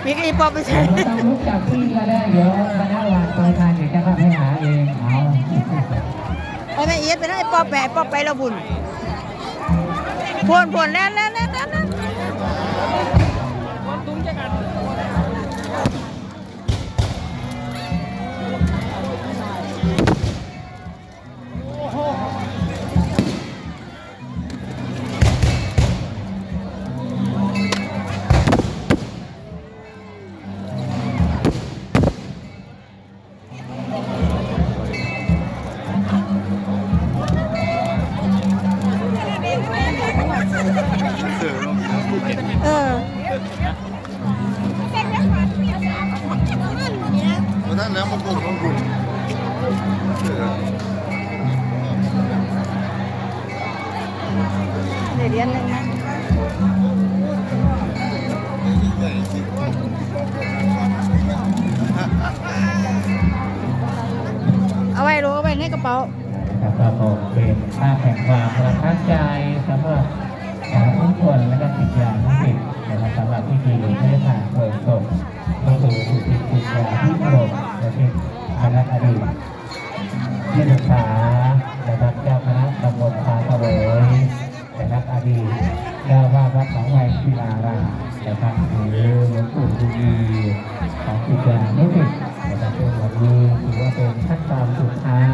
มีกี่ปอบไปใช่ต้องลุกจากที่ก็ได้เดี๋ยวคณะวางปลายทางเดี๋ยวจะเข้าไปหาเองเอาไม่เอียดไปได้ปอบไปเราบุญพวนแล้วเออท่านน้ำมันบุญมันบุญเดี๋ยวนึงนะเอาไว้รู้เอาไว้ในกระเป๋าครับผมเป็นภาพแห่งความประทับใจสำหรับทุกคนและก็สิ่งอย่างที่ติดนะครับสำหรับพิธีพระราชทานเพลิงศพพระครูอุทิศจิตราภิรมและที่คณะอดีตที่ปรึกษานะครับเจ้าคณะตำบลพาเสวยนะครับอดีตเจ้าวาดวัดหนองไวศิลารามนะครับหรือหลวงปู่บุญมีของศิษยานุศิษย์นะครับเป็นวันนี้ถือว่าเป็นขั้นตอนสุดท้าย